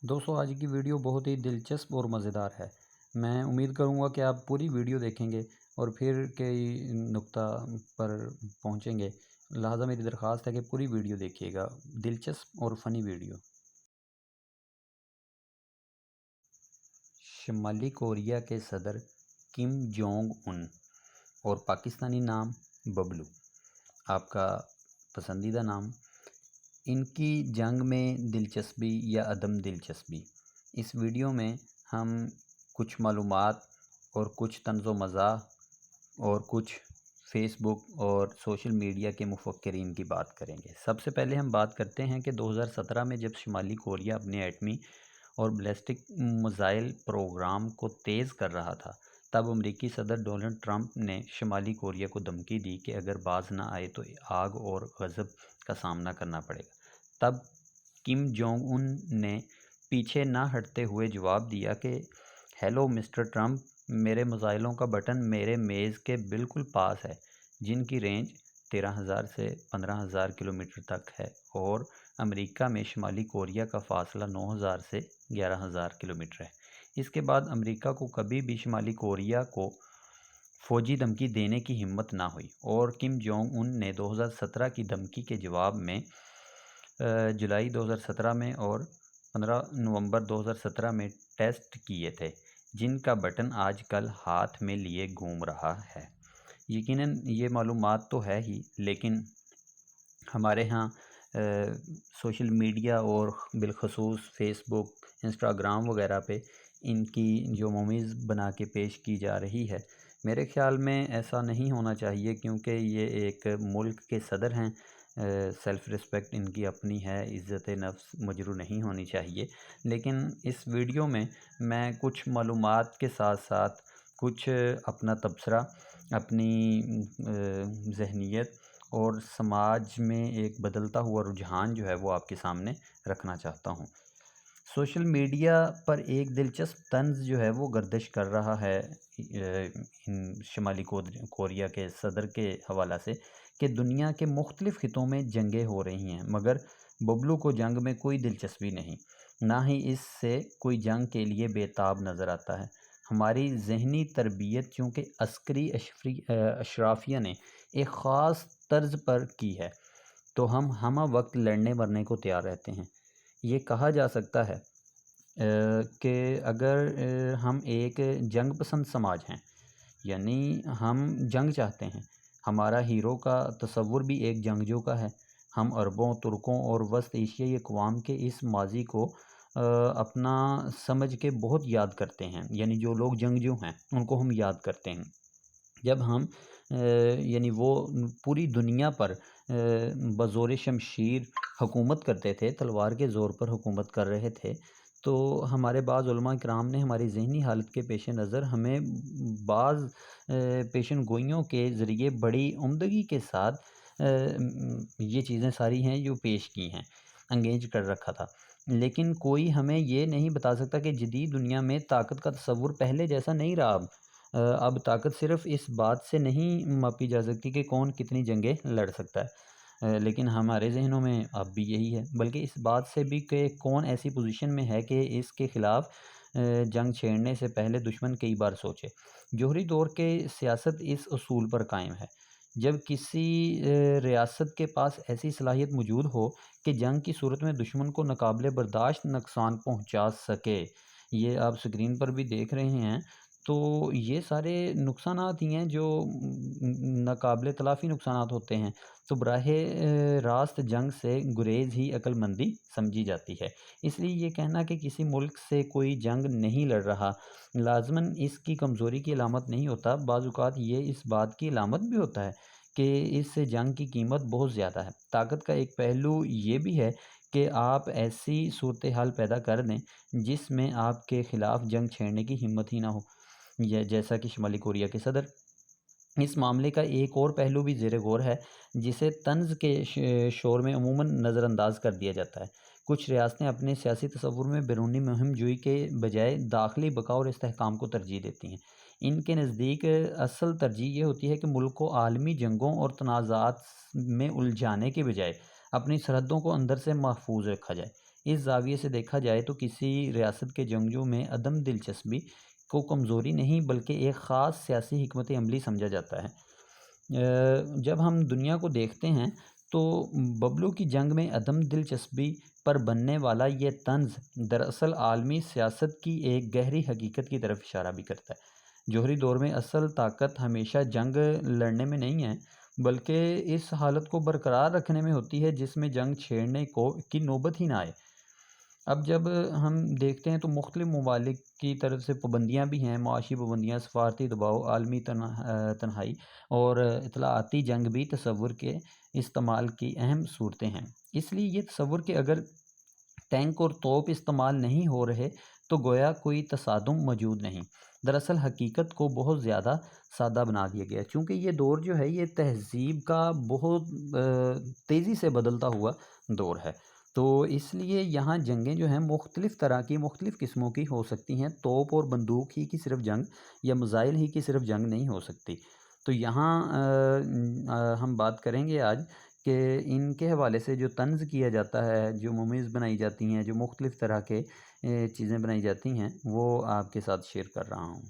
दोस्तों आज की वीडियो बहुत ही दिलचस्प और मज़ेदार है। मैं उम्मीद करूंगा कि आप पूरी वीडियो देखेंगे और फिर कई नुक्ता पर पहुंचेंगे। लिहाजा मेरी दरख्वास्त है कि पूरी वीडियो देखिएगा, दिलचस्प और फ़नी वीडियो। शुमाली कोरिया के सदर किम जोंग उन और पाकिस्तानी नाम बबलू, आपका पसंदीदा नाम। इनकी जंग में दिलचस्पी या अदम दिलचस्पी, इस वीडियो में हम कुछ मालूमात और कुछ तंज़ो मज़ाह और कुछ फेसबुक और सोशल मीडिया के मुफक्किरीन की बात करेंगे। सबसे पहले हम बात करते हैं कि 2017 में जब शुमाली कोरिया अपने एटमी और बैलिस्टिक मिसाइल प्रोग्राम को तेज़ कर रहा था, तब अमेरिकी सदर डोनाल्ड ट्रंप ने शुमाली कोरिया को धमकी दी कि अगर बाज ना आए तो आग और गज़ब का सामना करना पड़ेगा। तब किम जोंग उन ने पीछे ना हटते हुए जवाब दिया कि हेलो मिस्टर ट्रंप, मेरे मिसाइलों का बटन मेरे मेज़ के बिल्कुल पास है, जिनकी रेंज 13,000 से 15,000 किलोमीटर तक है और अमेरिका में शुमाली कोरिया का फासला 9,000 से 11,000 किलोमीटर है। इसके बाद अमेरिका को कभी भी शुमाली कोरिया को फ़ौजी धमकी देने की हिम्मत ना हुई और किम जोंग उन ने 2017 की धमकी के जवाब में जुलाई 2017 में और 15 नवंबर 2017 में टेस्ट किए थे, जिनका बटन आजकल हाथ में लिए घूम रहा है। यकीनन ये मालूमात तो है ही, लेकिन हमारे यहाँ सोशल मीडिया और बिलखसूस फेसबुक, इंस्टाग्राम वगैरह पे इनकी जो मूवीज़ बना के पेश की जा रही है, मेरे ख़्याल में ऐसा नहीं होना चाहिए, क्योंकि ये एक मुल्क के सदर हैं। सेल्फ़ रिस्पेक्ट इनकी अपनी है, इज़्ज़त नफ्स मजरूह नहीं होनी चाहिए। लेकिन इस वीडियो में मैं कुछ मालूमात के साथ साथ कुछ अपना तबसरा, अपनी ज़हनियत और समाज में एक बदलता हुआ रुझान जो है वो आपके सामने रखना चाहता हूँ। सोशल मीडिया पर एक दिलचस्प तंज़ जो है वो गर्दिश कर रहा है इन शुमाली कोरिया के सदर के हवाला से कि दुनिया के मुख्तलिफ़ खितों में जंगें हो रही हैं, मगर बबलू को जंग में कोई दिलचस्पी नहीं, ना ही इससे कोई जंग के लिए बेताब नज़र आता है। हमारी ज़हनी तरबियत चूँकि अस्करी अशराफिया ने एक ख़ास तर्ज पर की है, तो हम वक्त लड़ने मरने को तैयार रहते हैं। ये कहा जा सकता है कि अगर हम एक जंग पसंद समाज हैं, यानी हम जंग चाहते हैं, हमारा हीरो का तसव्वुर भी एक जंगजू का है। हम अरबों, तुर्कों और वस्त एशियाई अक़वाम के इस माजी को अपना समझ के बहुत याद करते हैं, यानी जो लोग जंगजू हैं उनको हम याद करते हैं। जब हम यानी वो पूरी दुनिया पर बज़ोर शमशीर हुकूमत करते थे, तलवार के ज़ोर पर हुकूमत कर रहे थे, तो हमारे बाज़ उलमा किराम ने हमारी ज़हनी हालत के पेश नज़र हमें बाज़ पेशन गोइयों के ज़रिए बड़ी उम्दगी के साथ ये चीज़ें सारी हैं जो पेश की हैं, एंगेज कर रखा था। लेकिन कोई हमें ये नहीं बता सकता कि जदीद दुनिया में ताकत का तसव्वुर पहले जैसा नहीं रहा अब। अब ताकत सिर्फ़ इस बात से नहीं मापी जा सकती कि कौन कितनी जंगें लड़ सकता है। लेकिन हमारे ज़हनों में अब भी यही है, बल्कि इस बात से भी कि कौन ऐसी पोजीशन में है कि इसके ख़िलाफ़ जंग छेड़ने से पहले दुश्मन कई बार सोचे। जोहरी दौर के सियासत इस उसूल पर कायम है, जब किसी रियासत के पास ऐसी सलाहियत मौजूद हो कि जंग की सूरत में दुश्मन को नाकाबिले बर्दाश्त नुकसान पहुँचा सके। ये आप स्क्रीन पर भी देख रहे हैं, तो ये सारे नुकसानात ही हैं जो नाकाबिले तलाफ़ी नुकसानात होते हैं। तो बराहे रास्त जंग से गुरेज़ ही अक्लमंदी समझी जाती है। इसलिए ये कहना कि किसी मुल्क से कोई जंग नहीं लड़ रहा, लाज़िमन इसकी कमज़ोरी की अलामत नहीं होता। बाज़ औक़ात ये इस बात की अलामत भी होता है कि इस जंग की कीमत बहुत ज़्यादा है। ताकत का एक पहलू ये भी है कि आप ऐसी सूरत हाल पैदा कर दें जिसमें आपके ख़िलाफ़ जंग छेड़ने की हिम्मत ही ना हो, या जैसा कि शुमाली कोरिया के सदर। इस मामले का एक और पहलू भी ज़ेर गौर है, जिसे तंज़ के शोर में अमूमन नज़रअंदाज कर दिया जाता है। कुछ रियासतें अपने सियासी तसव्वुर में बैरूनी मुहिम जोई के बजाय दाखिली बका और इस्तेहकाम को तरजीह देती हैं। इनके नज़दीक असल तरजीह ये होती है कि मुल्क को आलमी जंगों और तनाज़ात में उलझाने के बजाय अपनी सरहदों को अंदर से महफूज रखा जाए। اس زاویے سے دیکھا جائے تو کسی ریاست کے جنگجو میں عدم دلچسپی کو کمزوری نہیں بلکہ ایک خاص سیاسی حکمت عملی سمجھا جاتا ہے۔ جب ہم دنیا کو دیکھتے ہیں تو ببلو کی جنگ میں عدم دلچسپی پر بننے والا یہ طنز دراصل عالمی سیاست کی ایک گہری حقیقت کی طرف اشارہ بھی کرتا ہے۔ جوہری دور میں اصل طاقت ہمیشہ جنگ لڑنے میں نہیں ہے بلکہ اس حالت کو برقرار رکھنے میں ہوتی ہے جس میں جنگ چھیڑنے کی نوبت ہی نہ آئے۔ اب جب ہم دیکھتے ہیں تو مختلف ممالک کی طرف سے پابندیاں بھی ہیں، معاشی پابندیاں، سفارتی دباؤ، عالمی تنہائی اور اطلاعاتی جنگ بھی تصور کے استعمال کی اہم صورتیں ہیں۔ اس لیے یہ تصور کہ اگر ٹینک اور توپ استعمال نہیں ہو رہے تو گویا کوئی تصادم موجود نہیں، دراصل حقیقت کو بہت زیادہ سادہ بنا دیا گیا ہے، چونکہ یہ دور جو ہے یہ تہذیب کا بہت تیزی سے بدلتا ہوا دور ہے، تو اس لیے یہاں جنگیں جو ہیں مختلف طرح کی، مختلف قسموں کی ہو سکتی ہیں۔ توپ اور بندوق ہی کی صرف جنگ یا میزائل ہی کی صرف جنگ نہیں ہو سکتی۔ تو یہاں ہم بات کریں گے آج کہ ان کے حوالے سے جو طنز کیا جاتا ہے، جو موویز بنائی جاتی ہیں، جو مختلف طرح کے چیزیں بنائی جاتی ہیں، وہ آپ کے ساتھ شیئر کر رہا ہوں۔